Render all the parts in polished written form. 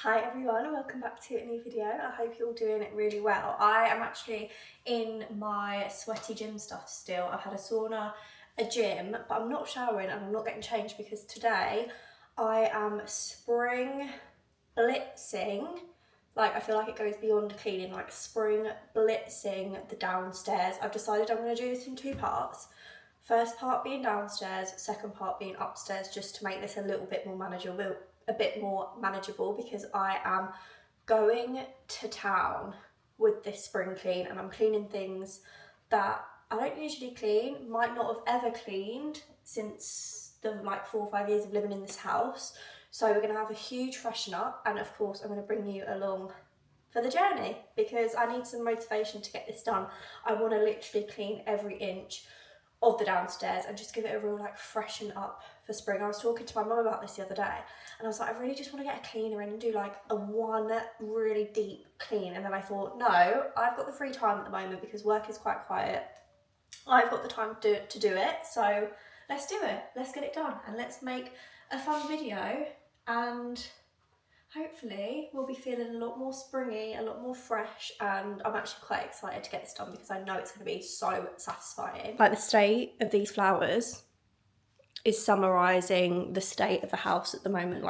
Hi everyone, welcome back to a new video. I hope you're all doing it really well. I am actually in my sweaty gym stuff still. I've had a sauna, a gym, but I'm not showering and I'm not getting changed because today I am spring blitzing. Like, I feel like it goes beyond cleaning, like spring blitzing the downstairs. I've decided I'm going to do this in two parts. First part being downstairs, second part being upstairs, just to make this a little bit more manageable because I am going to town with this spring clean and I'm cleaning things that I don't usually clean, might not have ever cleaned since the 4 or 5 years of living in this house. So we're going to have a huge freshen up, and of course I'm going to bring you along for the journey because I need some motivation to get this done. I want to literally clean every inch of the downstairs and just give it a real freshen up for spring. I was talking to my mum about this the other day and I was like, I really just want to get a cleaner in and do a one really deep clean. And then I thought, no, I've got the free time at the moment because work is quite quiet. I've got the time to do it, so let's do it. Let's get it done and let's make a fun video, and hopefully we'll be feeling a lot more springy, a lot more fresh, and I'm actually quite excited to get this done because I know it's going to be so satisfying. The state of these flowers is summarising the state of the house at the moment.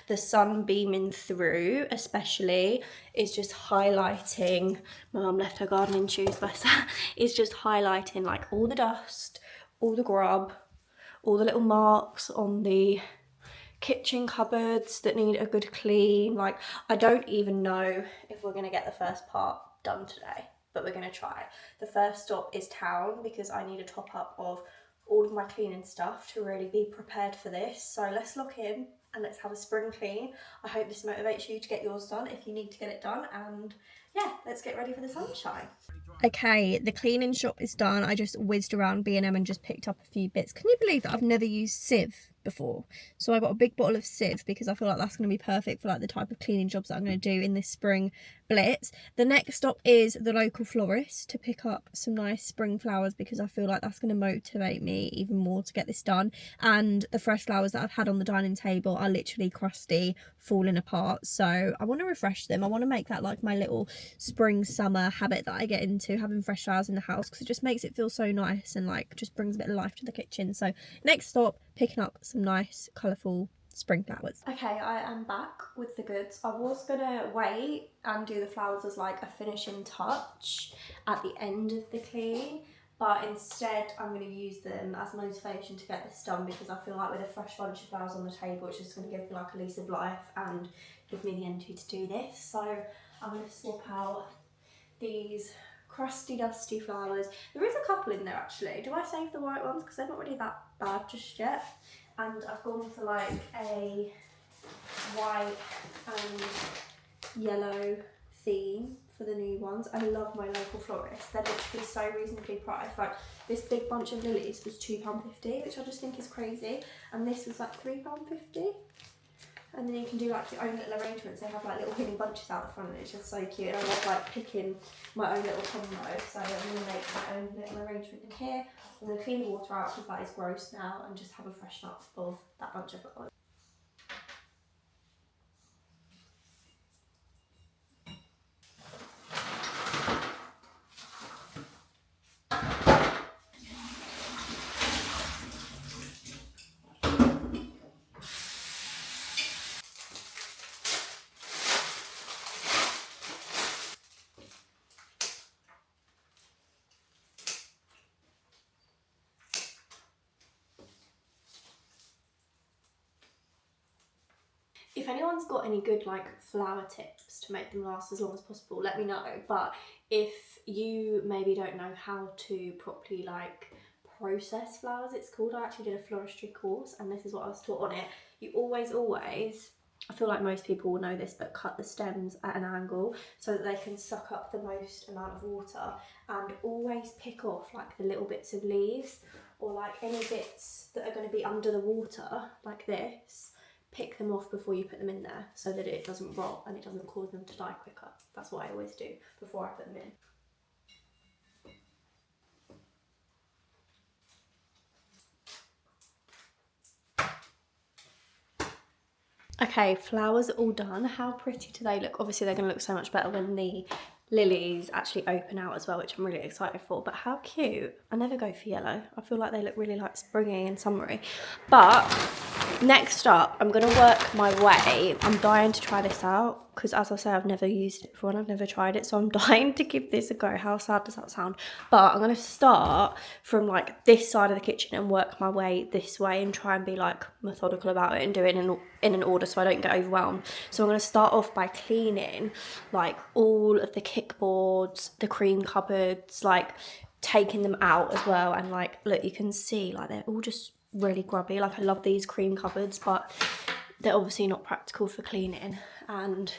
The sun beaming through especially is just highlighting, my mum left her gardening shoes, bless her, is just highlighting all the dust, all the grub, all the little marks on the kitchen cupboards that need a good clean. I don't even know if we're going to get the first part done today, but we're going to try. The first stop is town because I need a top up of all of my cleaning stuff to really be prepared for this. So let's lock in and let's have a spring clean. I hope this motivates you to get yours done if you need to get it done, and yeah, let's get ready for the sunshine. Okay, the cleaning shop is done. I just whizzed around B&M and just picked up a few bits. Can you believe that I've never used sieve before? So I got a big bottle of sieve because I feel like that's going to be perfect for the type of cleaning jobs that I'm going to do in this spring blitz. The next stop is the local florist to pick up some nice spring flowers because I feel like that's going to motivate me even more to get this done. And the fresh flowers that I've had on the dining table are literally crusty, falling apart. So I want to refresh them. I want to make that my little spring summer habit that I get into, having fresh flowers in the house, because it just makes it feel so nice and just brings a bit of life to the kitchen. So next stop, picking up some nice colourful spring flowers. Okay, I am back with the goods. I was gonna wait and do the flowers as a finishing touch at the end of the clean, but instead I'm going to use them as motivation to get this done because I feel like with a fresh bunch of flowers on the table it's just going to give me a lease of life and give me the energy to do this. So I'm going to swap out these crusty dusty flowers. There is a couple in there actually. Do I save the white ones because they're not really that bad just yet? And I've gone for a white and yellow theme for the new ones. I love my local florist. They're literally so reasonably priced. This big bunch of lilies was £2.50, which I just think is crazy, and this was £3.50. And then you can do your own little arrangements. They have little hidden bunches out the front, and it's just so cute. And I love picking my own little combo. So I'm going to make my own little arrangement in here. I'm going to clean the water out because that is gross now, and just have a freshen up of that bunch of flowers. If anyone's got any good flower tips to make them last as long as possible, let me know. But if you maybe don't know how to properly process flowers, it's called, I actually did a floristry course and this is what I was taught on it. You always, I feel like most people will know this, but cut the stems at an angle so that they can suck up the most amount of water, and always pick off the little bits of leaves or any bits that are going to be under the water like this. Pick them off before you put them in there so that it doesn't rot and it doesn't cause them to die quicker. That's what I always do before I put them in. Okay, flowers are all done. How pretty do they look? Obviously they're going to look so much better when the lilies actually open out as well, which I'm really excited for. But how cute. I never go for yellow. I feel like they look really like springy and summery. But next up, I'm going to work my way. I'm dying to try this out because, as I say, I've never used it before and I've never tried it. So I'm dying to give this a go. How sad does that sound? But I'm going to start from like this side of the kitchen and work my way this way and try and be like methodical about it and do it in an order so I don't get overwhelmed. So I'm going to start off by cleaning like all of the kickboards, the cream cupboards, like taking them out as well. And like, look, you can see like they're all just really grubby. Like I love these cream cupboards, but they're obviously not practical for cleaning. And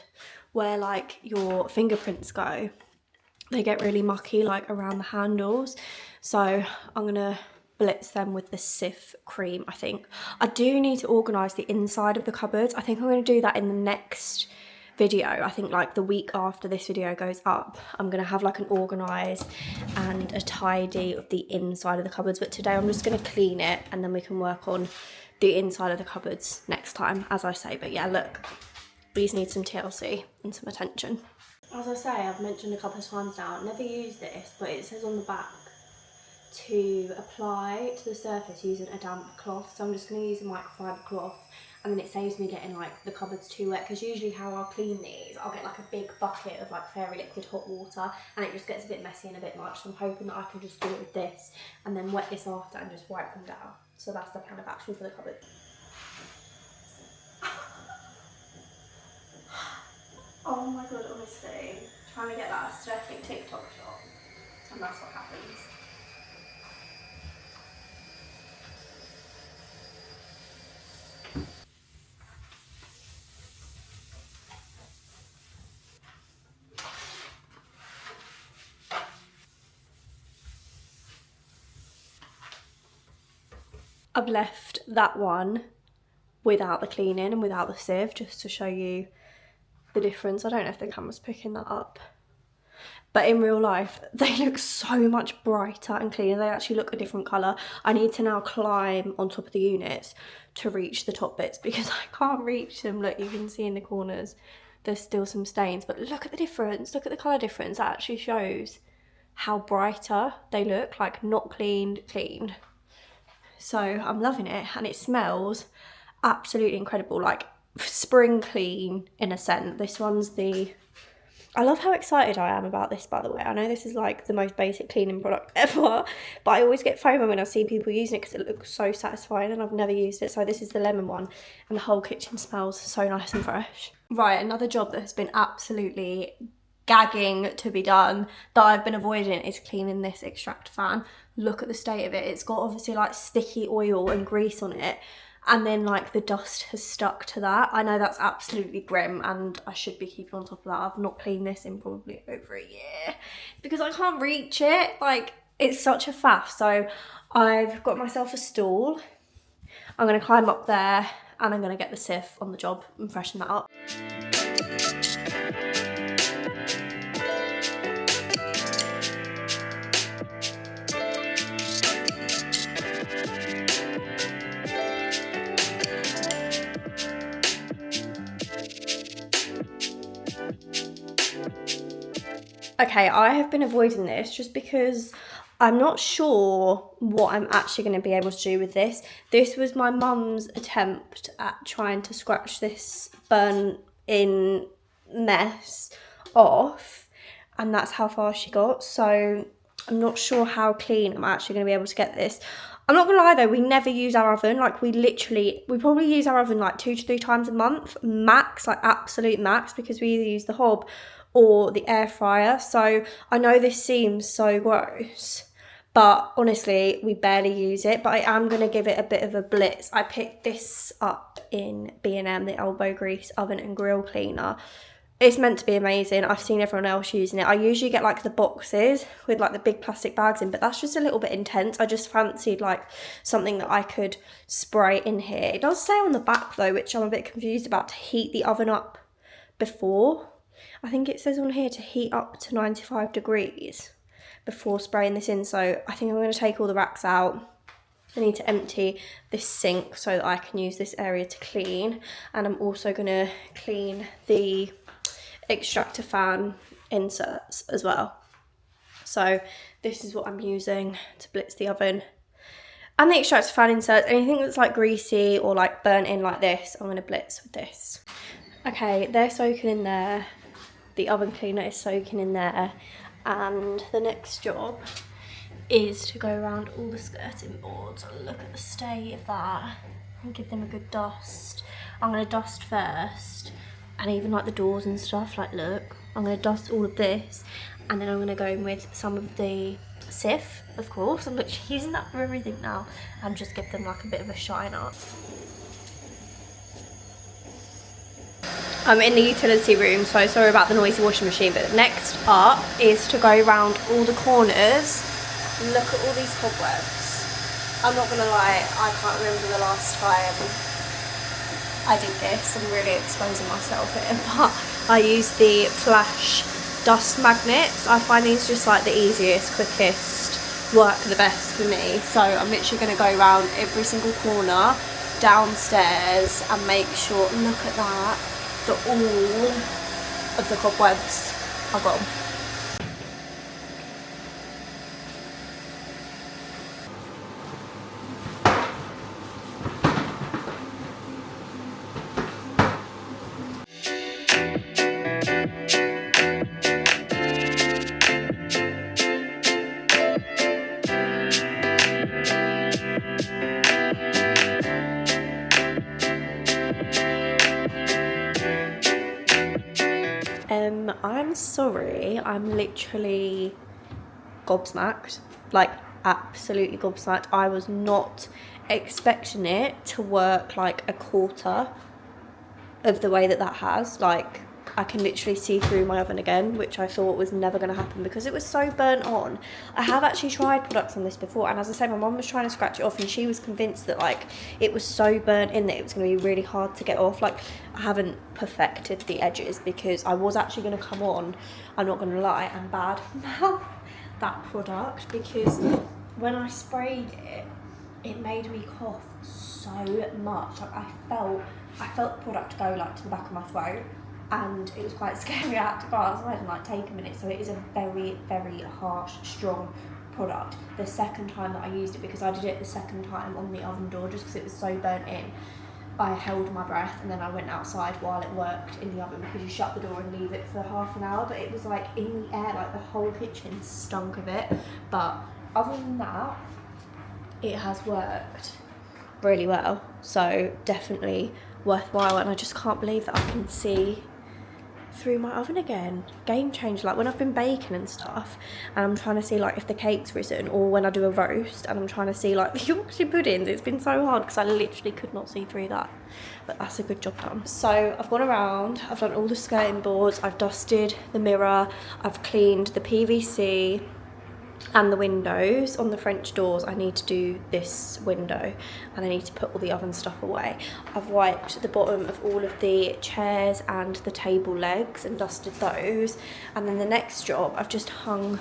where like your fingerprints go, they get really mucky like around the handles. So I'm gonna blitz them with the Cif cream. I think I do need to organise the inside of the cupboards. I think I'm going to do that in the next video. I think like the week after this video goes up, I'm going to have like an organised and a tidy of the inside of the cupboards. But today I'm just going to clean it and then we can work on the inside of the cupboards next time, as I say. But yeah, look, these need some TLC and some attention. As I say, I've mentioned a couple of times now, I've never used this, but it says on the back to apply to the surface using a damp cloth. So I'm just going to use a microfiber cloth, and then it saves me getting like the cupboards too wet, because usually how I'll clean these, I'll get like a big bucket of like fairy liquid hot water and it just gets a bit messy and a bit much. So I'm hoping that I can just do it with this and then wet this after and just wipe them down. So that's the plan of action for the cupboards. Oh my god, honestly, trying to get that aesthetic TikTok shot, and that's what happens. I've left that one without the cleaning and without the sieve just to show you the difference. I don't know if the camera's picking that up, but in real life they look so much brighter and cleaner. They actually look a different colour. I need to now climb on top of the units to reach the top bits because I can't reach them. Look, you can see in the corners there's still some stains, but look at the difference. Look at the colour difference. That actually shows how brighter they look, like not cleaned, cleaned. So I'm loving it, and it smells absolutely incredible, like spring clean in a scent. This one's the... I love how excited I am about this, by the way. I know this is like the most basic cleaning product ever, but I always get FOMO when I see people using it because it looks so satisfying, and I've never used it. So this is the lemon one, and the whole kitchen smells so nice and fresh. Right, another job that has been absolutely gagging to be done that I've been avoiding is cleaning this Extractor fan. Look at the state of it. It's got obviously like sticky oil and grease on it, and then like the dust has stuck to that. I know that's absolutely grim and I should be keeping on top of that. I've not cleaned this in probably over a year because I can't reach it. Like, it's such a faff. So I've got myself a stool. I'm going to climb up there and I'm going to get the Cif on the job and freshen that up. Okay, I have been avoiding this just because I'm not sure what I'm actually going to be able to do with this. This was my mum's attempt at trying to scratch this burnt-in mess off, and that's how far she got. So I'm not sure how clean I'm actually going to be able to get this. I'm not going to lie though, we never use our oven. Like, we probably use our oven like 2 to 3 times a month, max, like absolute max, because we either use the hob or the air fryer. So I know this seems so gross, but honestly we barely use it. But I am going to give it a bit of a blitz. I picked this up in B&M, the elbow grease oven and grill cleaner. It's meant to be amazing. I've seen everyone else using it. I usually get like the boxes with like the big plastic bags in, but that's just a little bit intense. I just fancied like something that I could spray in here. It does say on the back though, which I'm a bit confused about, to heat the oven up before. I think it says on here to heat up to 95 degrees before spraying this in. So I think I'm going to take all the racks out I need to empty this sink so that I can use this area to clean, and I'm also going to clean the extractor fan inserts as well. So this is what I'm using to blitz the oven. And the extractor fan inserts, anything that's like greasy or like burnt in like this, I'm going to blitz with this. Okay, they're soaking in there. The oven cleaner is soaking in there. And the next job is to go around all the skirting boards and look at the state of that and give them a good dust. I'm going to dust first, and even like the doors and stuff, like look, I'm going to dust all of this, and then I'm going to go in with some of the Sif, of course. I'm literally using that for everything now, and just give them like a bit of a shine up. I'm in the utility room, so sorry about the noisy washing machine, but next up is to go around all the corners. Look at all these cobwebs. I'm not gonna lie, I can't remember the last time I did this. I'm really exposing myself here, but I use the Flash dust magnets. I find these just like the easiest, quickest, work the best for me. So I'm literally gonna go around every single corner downstairs and make sure, look at that, that all of the cobwebs are gone. I'm sorry, I'm literally gobsmacked, like absolutely gobsmacked. I was not expecting it to work like a quarter of the way that has. Like, I can literally see through my oven again, which I thought was never going to happen because it was so burnt on. I have actually tried products on this before, and as I say, my mum was trying to scratch it off and she was convinced that like it was so burnt in that it was going to be really hard to get off. Like, I haven't perfected the edges because I was actually going to come on, I'm not going to lie, and bad mouth that product because when I sprayed it, it made me cough so much. Like, I felt the product go like to the back of my throat, and it was quite scary. I had to go outside and like take a minute. So it is a very, very harsh, strong product. The second time that I used it, because I did it the second time on the oven door just because it was so burnt in, I held my breath and then I went outside while it worked in the oven, because you shut the door and leave it for half an hour, but it was like in the air, like the whole kitchen stunk of it. But other than that, it has worked really well, so definitely worthwhile. And I just can't believe that I can see through my oven again. Game changer. Like when I've been baking and stuff and I'm trying to see like if the cake's risen, or when I do a roast and I'm trying to see like the Yorkshire puddings, it's been so hard because I literally could not see through that. But that's a good job done. So I've gone around, I've done all the skirting boards, I've dusted the mirror, I've cleaned the PVC and the windows. On the French doors, I need to do this window and I need to put all the oven stuff away. I've wiped the bottom of all of the chairs and the table legs and dusted those. And then the next job, I've just hung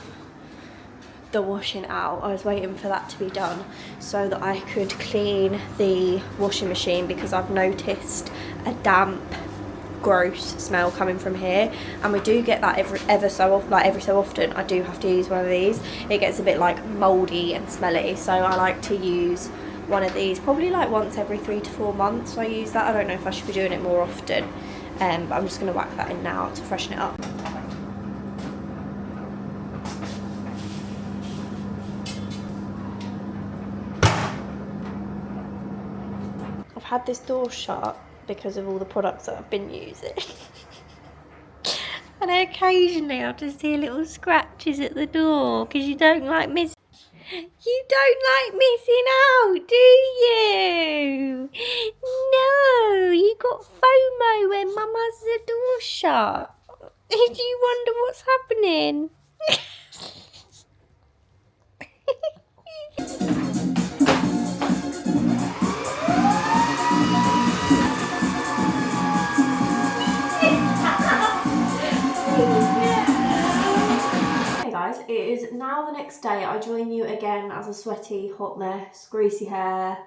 the washing out. I was waiting for that to be done so that I could clean the washing machine, because I've noticed a damp, gross smell coming from here, and we do get that every so often. I do have to use one of these. It gets a bit like mouldy and smelly, so I like to use one of these probably like once every 3 to 4 months. I use that. I don't know if I should be doing it more often, but I'm just going to whack that in now to freshen it up. I've had this door shut because of all the products that I've been using. And occasionally I'll just hear little scratches at the door, because you don't like missing out, do you? No, you got FOMO when Mum has the door shut. Do you wonder what's happening? it is now the next day. I join you again as a sweaty hot mess, greasy hair,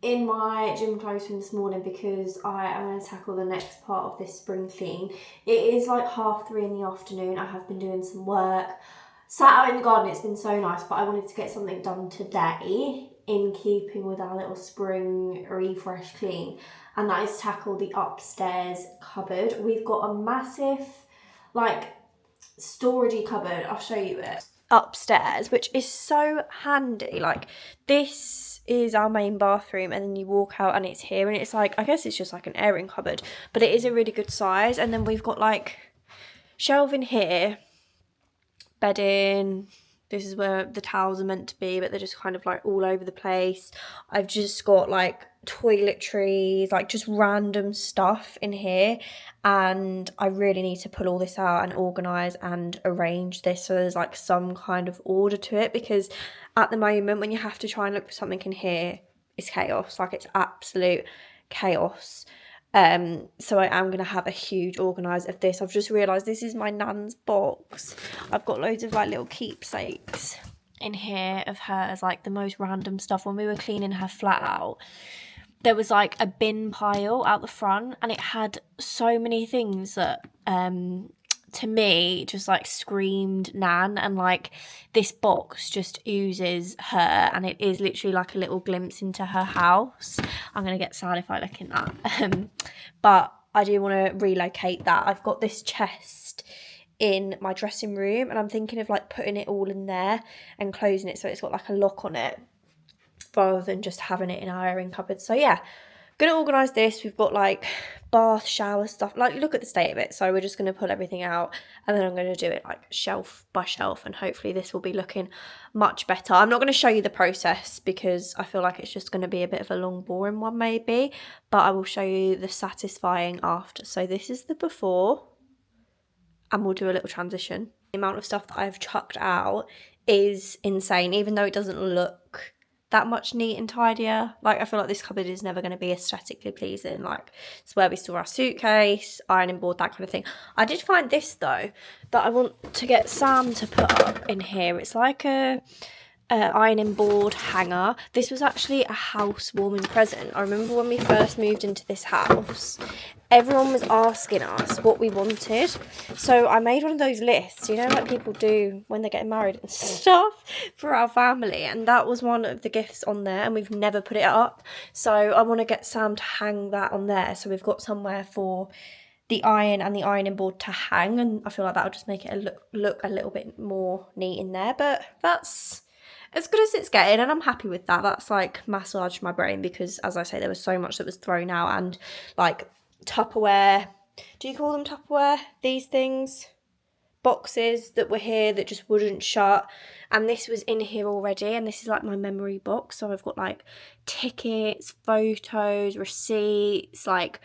in my gym clothes from this morning because I am going to tackle the next part of this spring clean. It is like 3:30 in the afternoon. I have been doing some work, sat out in the garden. It's been so nice, but I wanted to get something done today in keeping with our little spring refresh clean, and that is tackle the upstairs cupboard. We've got a massive like storagey cupboard. I'll show you it upstairs, which is so handy. Like, this is our main bathroom, and then you walk out and it's here, and it's like, I guess it's just like an airing cupboard, but it is a really good size. And then we've got like shelving here, bedding. This is where the towels are meant to be, but they're just kind of like all over the place. I've just got like toiletries, like just random stuff in here, and I really need to pull all this out and organise and arrange this so there's like some kind of order to it, because at the moment when you have to try and look for something in here, it's chaos. Like, it's absolute chaos. So I am going to have a huge organise of this. I've just realised this is my nan's box. I've got loads of like little keepsakes in here of hers, like the most random stuff. When we were cleaning her flat out, there was like a bin pile out the front, and it had so many things that to me just like screamed nan, and like this box just oozes her, and it is literally like a little glimpse into her house. I'm gonna get sad if I look in that. But I do want to relocate that. I've got this chest in my dressing room, and I'm thinking of like putting it all in there and closing it so it's got like a lock on it, rather than just having it in our airing cupboard. So yeah, gonna organise this. We've got like bath, shower stuff. Like, look at the state of it. So we're just gonna pull everything out, and then I'm gonna do it like shelf by shelf, and hopefully this will be looking much better. I'm not gonna show you the process because I feel like it's just gonna be a bit of a long, boring one maybe, but I will show you the satisfying after. So this is the before, and we'll do a little transition. The amount of stuff that I've chucked out is insane, even though it doesn't look that much neat and tidier. Like, I feel like this cupboard is never going to be aesthetically pleasing. Like, it's where we store our suitcase, ironing board, that kind of thing. I did find this though that I want to get Sam to put up in here. It's like a ironing board hanger. This was actually a housewarming present. I remember when we first moved into this house, everyone was asking us what we wanted, so I made one of those lists, you know, like people do when they're getting married and stuff, for our family, and that was one of the gifts on there, and we've never put it up. So I want to get Sam to hang that on there, so we've got somewhere for the iron and the ironing board to hang, and I feel like that'll just make it look a little bit more neat in there. But that's as good as it's getting, and I'm happy with that. That's like massaged my brain, because as I say, there was so much that was thrown out, and like Tupperware, do you call them Tupperware? These things, boxes that were here that just wouldn't shut, and this was in here already, and this is like my memory box. So I've got like tickets, photos, receipts, like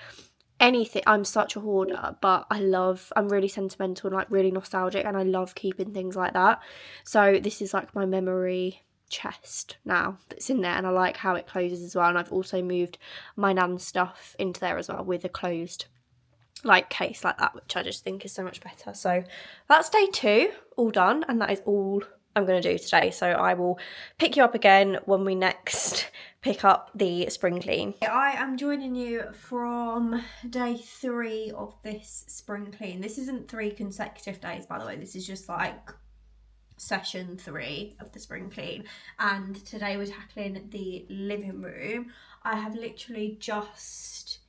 anything. I'm such a hoarder, but I'm really sentimental and like really nostalgic, and I love keeping things like that. So this is like my memory chest now that's in there, and I like how it closes as well. And I've also moved my nan's stuff into there as well with a closed like case like that, which I just think is so much better. So that's day 2 all done, and that is all I'm going to do today. So I will pick you up again when we next pick up the spring clean. I am joining you from day 3 of this spring clean. This isn't 3 consecutive days, by the way. This is just like session 3 of the spring clean, and today we're tackling the living room. I have literally just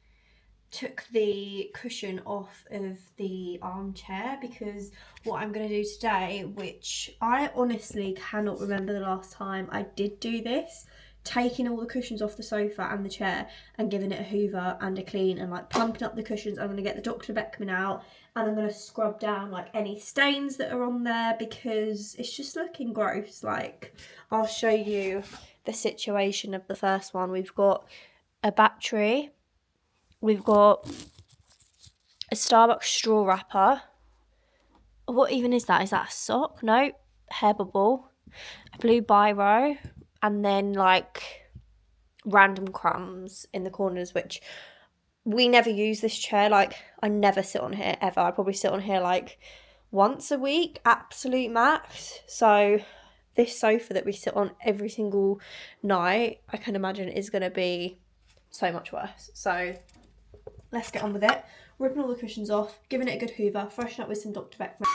took the cushion off of the armchair, because what I'm going to do today, which I honestly cannot remember the last time I did do this, taking all the cushions off the sofa and the chair and giving it a hoover and a clean and like plumping up the cushions. I'm going to get the Dr. Beckman out, and I'm going to scrub down like any stains that are on there, because it's just looking gross. Like, I'll show you the situation of the first one. We've got a battery, we've got a Starbucks straw wrapper. What even is that? Is that a sock? No, hair bubble, a blue biro, and then like random crumbs in the corners, which we never use this chair. Like, I never sit on here ever. I probably sit on here like once a week, absolute max. So this sofa that we sit on every single night, I can imagine is going to be so much worse. So let's get on with it. Ripping all the cushions off, giving it a good hoover, freshen up with some Dr. Beckman.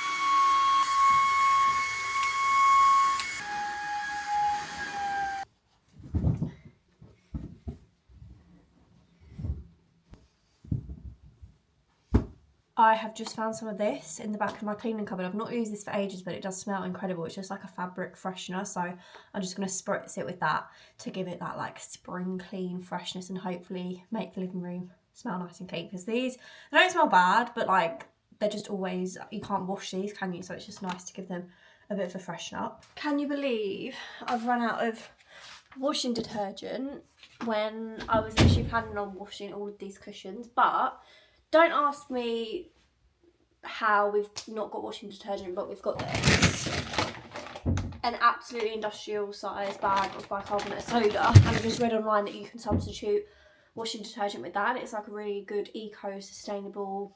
I have just found some of this in the back of my cleaning cupboard. I've not used this for ages, but it does smell incredible. It's just like a fabric freshener, so I'm just going to spritz it with that to give it that like spring clean freshness and hopefully make the living room smell nice and clean. Because these, they don't smell bad, but like they're just always, you can't wash these, can you? So it's just nice to give them a bit of a freshen up. Can you believe I've run out of washing detergent when I was actually planning on washing all of these cushions? But don't ask me how we've not got washing detergent, but we've got this. An absolutely industrial size bag of bicarbonate soda. And I just read online that you can substitute washing detergent with that. It's like a really good eco-sustainable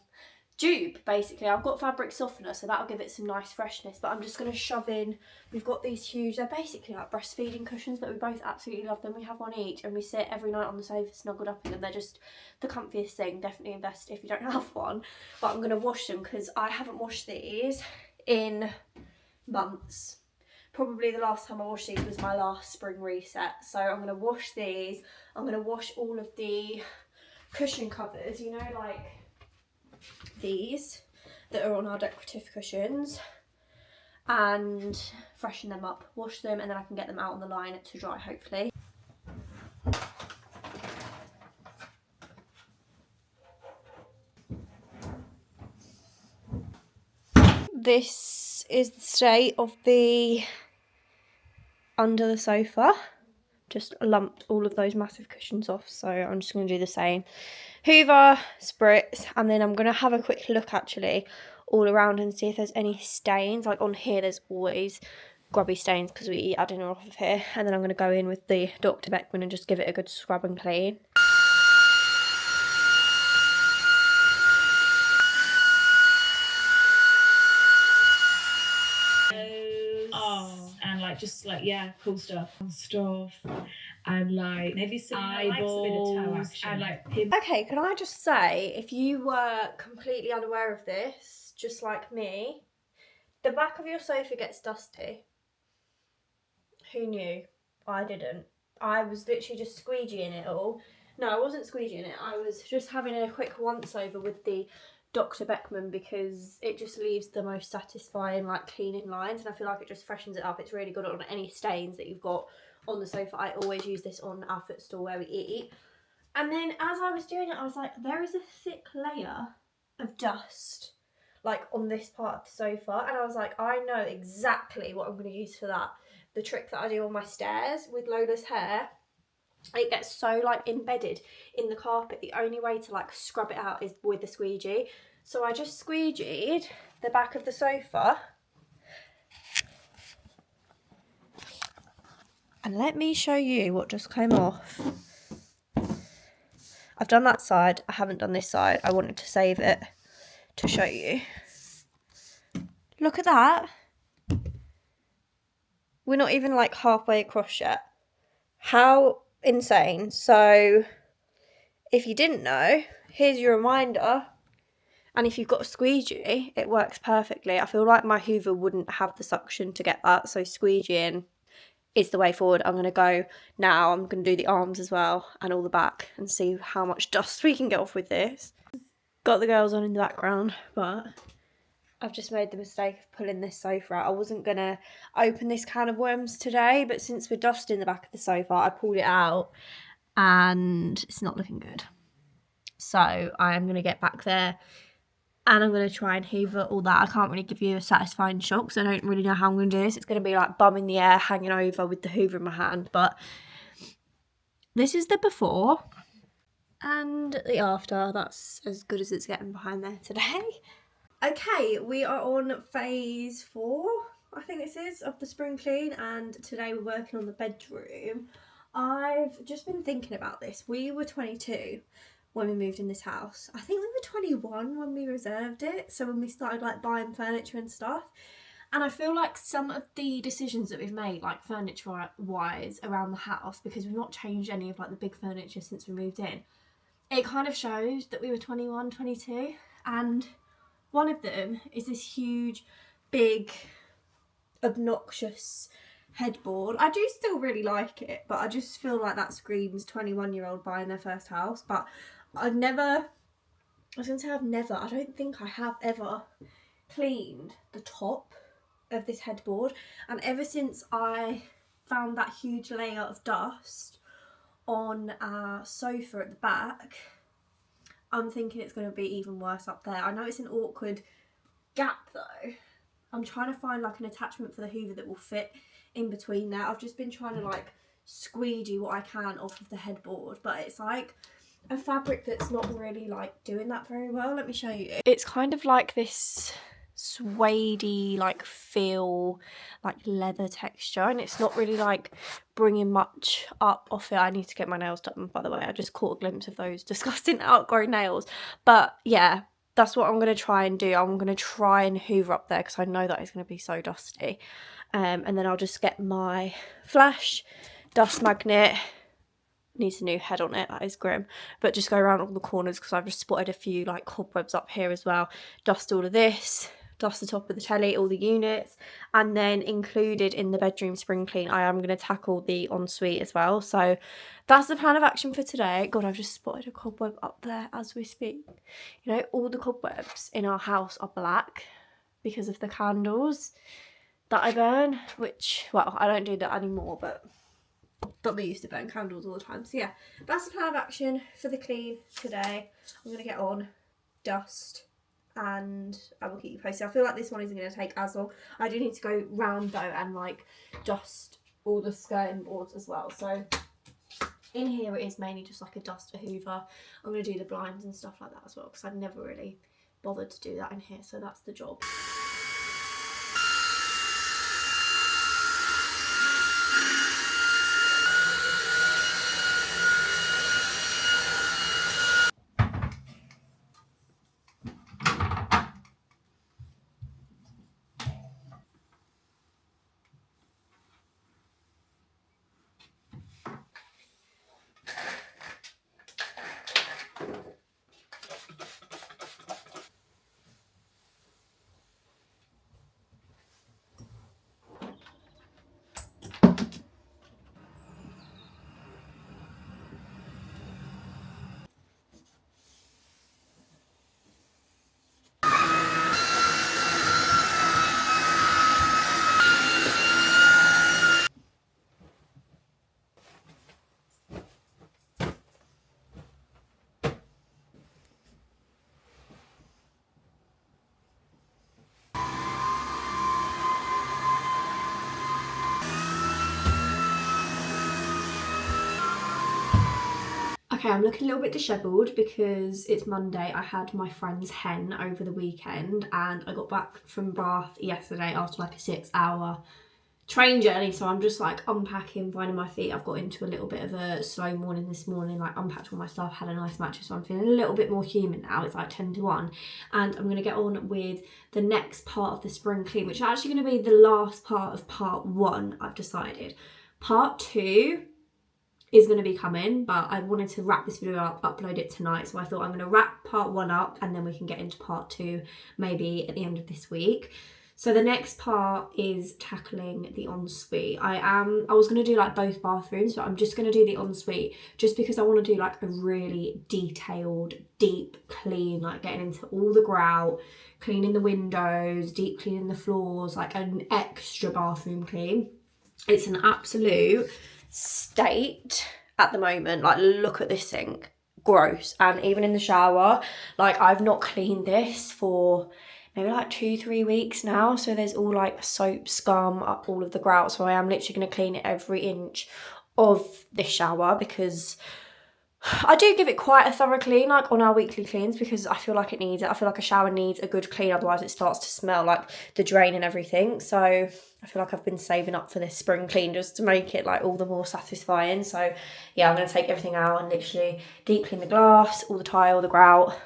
dupe, basically. I've got fabric softener, so that'll give it some nice freshness, but I'm just going to shove in, we've got these huge, they're basically like breastfeeding cushions, but we both absolutely love them. We have one each and we sit every night on the sofa snuggled up in them. They're just the comfiest thing. Definitely invest if you don't have one. But I'm going to wash them because I haven't washed these in months. Probably the last time I washed these was my last spring reset. So I'm going to wash these. I'm going to wash all of the cushion covers, you know, like these that are on our decorative cushions, and freshen them up, wash them, and then I can get them out on the line to dry, hopefully. This is the state of the under the sofa. Just lumped all of those massive cushions off, so I'm just going to do the same. Hoover, spritz, and then I'm going to have a quick look actually all around and see if there's any stains. Like on here there's always grubby stains because we eat our dinner off of here. And then I'm going to go in with the Dr. Beckman and just give it a good scrub and clean. And like just like, yeah, cool stuff and like maybe some eyeballs and like Okay, can I just say, if you were completely unaware of this, just like me, the back of your sofa gets dusty. Who knew? I didn't. I was literally just squeegeeing it all. No, I wasn't squeegeeing it. I was just having a quick once over with the Dr. Beckman because it just leaves the most satisfying like cleaning lines, and I feel like it just freshens it up. It's really good on any stains that you've got on the sofa. I always use this on our footstool where we eat. And then as I was doing it, I was like, there is a thick layer of dust like on this part of the sofa, and I was like, I know exactly what I'm going to use for that. The trick that I do on my stairs with Lola's hair, it gets so like embedded in the carpet. The only way to like scrub it out is with a squeegee. So I just squeegeed the back of the sofa. And let me show you what just came off. I've done that side, I haven't done this side. I wanted to save it to show you. Look at that. We're not even like halfway across yet. How insane. So if you didn't know, here's your reminder. And if you've got a squeegee, it works perfectly. I feel like my Hoover wouldn't have the suction to get that, so squeegeeing is the way forward. I'm going to go now. I'm going to do the arms as well and all the back and see how much dust we can get off with this. Got the girls on in the background, but I've just made the mistake of pulling this sofa out. I wasn't going to open this can of worms today, but since we're dusting the back of the sofa, I pulled it out and it's not looking good. So I'm going to get back there and I'm going to try and hoover all that. I can't really give you a satisfying shot because I don't really know how I'm going to do this. It's going to be like bum in the air, hanging over with the hoover in my hand. But this is the before and the after. That's as good as it's getting behind there today. Okay, we are on phase 4, I think this is, of the spring clean, and today we're working on the bedroom. I've just been thinking about this. We were 22 when we moved in this house. I think we were 21 when we reserved it, so when we started like buying furniture and stuff. And I feel like some of the decisions that we've made, like furniture wise around the house, because we've not changed any of like the big furniture since we moved in, it kind of shows that we were 21, 22. And one of them is this huge, big, obnoxious headboard. I do still really like it, but I just feel like that screams 21-year-old buying their first house. But I don't think I have ever cleaned the top of this headboard, and ever since I found that huge layer of dust on our sofa at the back, I'm thinking it's going to be even worse up there. I know it's an awkward gap though. I'm trying to find like an attachment for the hoover that will fit in between there. I've just been trying to like squeegee what I can off of the headboard, but it's like a fabric that's not really like doing that very well. Let me show you. It's kind of like this suede-y like feel, like leather texture, and it's not really like bringing much up off it. I need to get my nails done, by the way. I just caught a glimpse of those disgusting outgrown nails. But yeah, that's what I'm going to try and do. I'm going to try and hoover up there because I know that it's going to be so dusty. And then I'll just get my flash dust magnet. Needs a new head on it, that is grim, but just go around all the corners because I've just spotted a few like cobwebs up here as well. Dust all of this, dust the top of the telly, all the units, and then included in the bedroom spring clean I am going to tackle the ensuite as well. So that's the plan of action for today. God, I've just spotted a cobweb up there as we speak. You know, all the cobwebs in our house are black because of the candles that I burn, which, well, I don't do that anymore, but we used to burn candles all the time. So yeah, that's the plan of action for the clean today. I'm going to get on, dust, and I will keep you posted. I feel like this one isn't going to take as long. I do need to go round though and like dust all the skirting boards as well. So in here it is mainly just like a duster hoover. I'm going to do the blinds and stuff like that as well because I've never really bothered to do that in here. So that's the job. Okay, I'm looking a little bit dishevelled because it's Monday. I had my friend's hen over the weekend and I got back from Bath yesterday after like a 6-hour train journey. So I'm just like unpacking, finding my feet. I've got into a little bit of a slow morning this morning, like unpacked all my stuff, had a nice mattress. So I'm feeling a little bit more human now. It's like 10 to 1 and I'm going to get on with the next part of the spring clean, which is actually going to be the last part of part 1, I've decided. Part 2 is going to be coming, but I wanted to wrap this video up, upload it tonight, so I thought I'm going to wrap part 1 up and then we can get into part 2 maybe at the end of this week. So the next part is tackling the ensuite. I was going to do like both bathrooms, but I'm just going to do the ensuite just because I want to do like a really detailed, deep clean, like getting into all the grout, cleaning the windows, deep cleaning the floors, like an extra bathroom clean. It's an absolute state at the moment. Like, look at this sink, gross. And even in the shower, like I've not cleaned this for maybe like 2-3 weeks now, so there's all like soap scum up all of the grout. So I am literally going to clean it every inch of this shower because I do give it quite a thorough clean, like on our weekly cleans, because I feel like it needs it. I feel like a shower needs a good clean, otherwise it starts to smell like the drain and everything. So I feel like I've been saving up for this spring clean just to make it like all the more satisfying. So yeah, I'm going to take everything out and literally deep clean the glass, all the tile, the grout.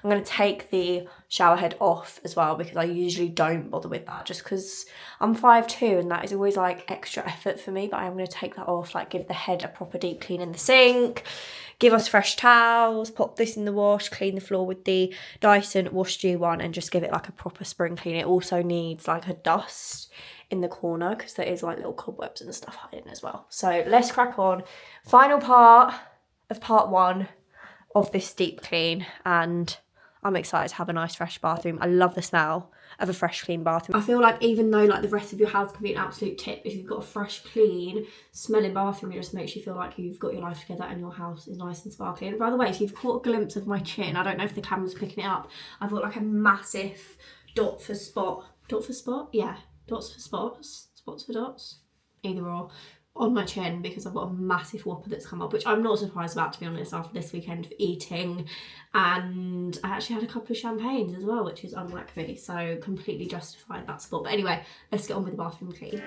I'm going to take the shower head off as well, because I usually don't bother with that just because I'm 5'2" and that is always like extra effort for me. But I'm going to take that off, like give the head a proper deep clean in the sink, give us fresh towels, pop this in the wash, clean the floor with the Dyson Wash G1 and just give it like a proper spring clean. It also needs like a dust in the corner because there is like little cobwebs and stuff hiding as well. So let's crack on. Final part of part 1 of this deep clean, and I'm excited to have a nice fresh bathroom. I love the smell of a fresh clean bathroom. I feel like even though like the rest of your house can be an absolute tip, if you've got a fresh clean smelling bathroom, it just makes you feel like you've got your life together and your house is nice and sparkly. And by the way, if you've caught a glimpse of my chin, I don't know if the camera's picking it up, I've got like a massive dots for spots, spots for dots, either or, on my chin, because I've got a massive whopper that's come up, which I'm not surprised about, to be honest, after this weekend of eating. And I actually had a couple of champagnes as well, which is unlike me, so completely justified that spot. But anyway, let's get on with the bathroom clean.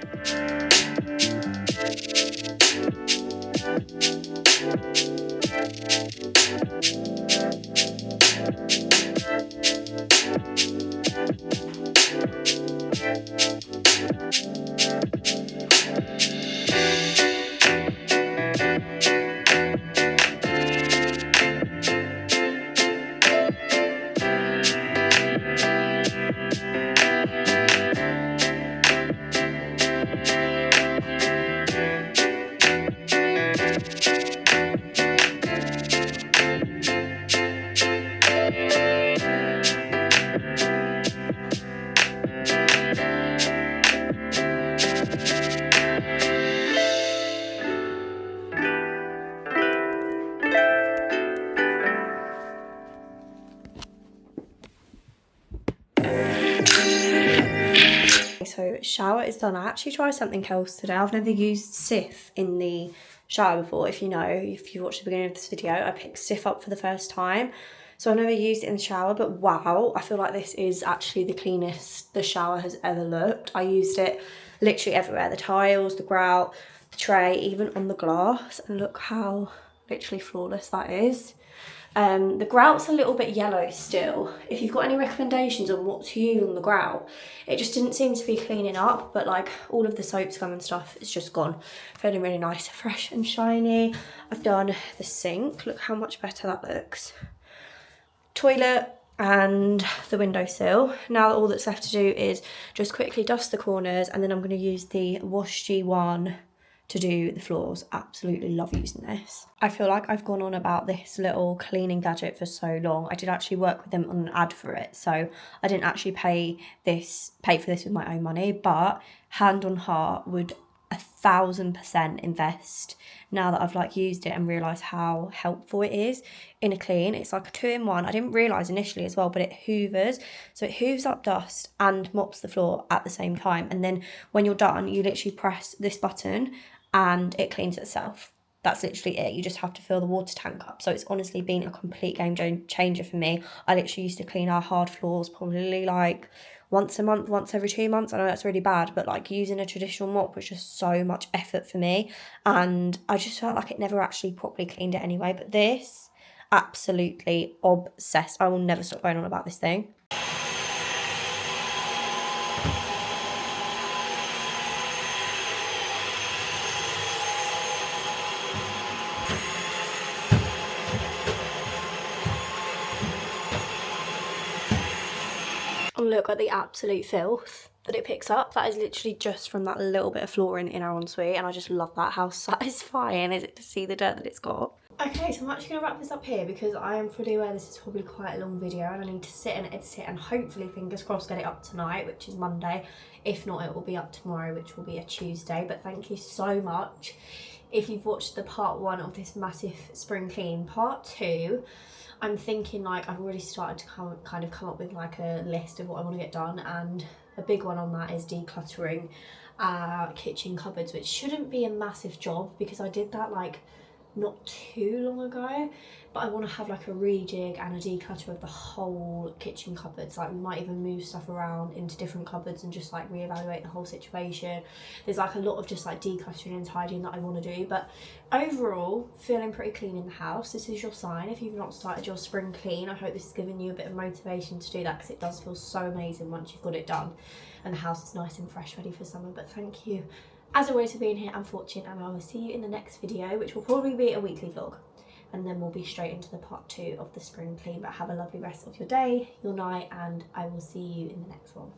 So shower is done. I actually tried something else today. I've never used Sif in the shower before. If you watched the beginning of this video, I picked Sif up for the first time. So I've never used it in the shower, but wow, I feel like this is actually the cleanest the shower has ever looked. I used it literally everywhere. The tiles, the grout, the tray, even on the glass. And look how literally flawless that is. The grout's a little bit yellow still. If you've got any recommendations on what to use on the grout, it just didn't seem to be cleaning up, but like all of the soap scum and stuff is just gone. Feeling really nice, fresh and shiny. I've done the sink. Look how much better that looks. Toilet and the windowsill. Now all that's left to do is just quickly dust the corners, and then I'm going to use the Wash G1 to do the floors. Absolutely love using this. I feel like I've gone on about this little cleaning gadget for so long. I did actually work with them on an ad for it, so I didn't actually pay for this with my own money, but hand on heart, would 1000% invest now that I've like used it and realised how helpful it is in a clean. It's like a 2-in-1. I didn't realise initially as well, but it hoovers. So it hooves up dust and mops the floor at the same time. And then when you're done, you literally press this button and it cleans itself. That's literally it. You just have to fill the water tank up. So it's honestly been a complete game changer for me. I literally used to clean our hard floors probably like once a month, once every 2 months. I know that's really bad, but like using a traditional mop was just so much effort for me. And I just felt like it never actually properly cleaned it anyway. But this, absolutely obsessed. I will never stop going on about this thing. And look at the absolute filth that it picks up. That is literally just from that little bit of flooring in our ensuite, and I just love that. How satisfying is it to see the dirt that it's got? Okay, so I'm actually going to wrap this up here because I am fully aware this is probably quite a long video and I need to sit and edit it and hopefully, fingers crossed, get it up tonight, which is Monday. If not, it will be up tomorrow, which will be a Tuesday. But thank you so much if you've watched the part 1 of this massive spring clean. Part 2, I'm thinking like I've already started to come up with like a list of what I want to get done, and a big one on that is decluttering kitchen cupboards, which shouldn't be a massive job because I did that like not too long ago, but I want to have like a rejig and a declutter of the whole kitchen cupboards. Like we might even move stuff around into different cupboards and just like reevaluate the whole situation. There's like a lot of just like decluttering and tidying that I want to do, but overall feeling pretty clean in the house. This is your sign if you've not started your spring clean. I hope this has given you a bit of motivation to do that, because it does feel so amazing once you've got it done and the house is nice and fresh, ready for summer. But thank you as always for being here and for watching, and I will see you in the next video, which will probably be a weekly vlog, and then we'll be straight into the part 2 of the spring clean. But have a lovely rest of your day, your night, and I will see you in the next one.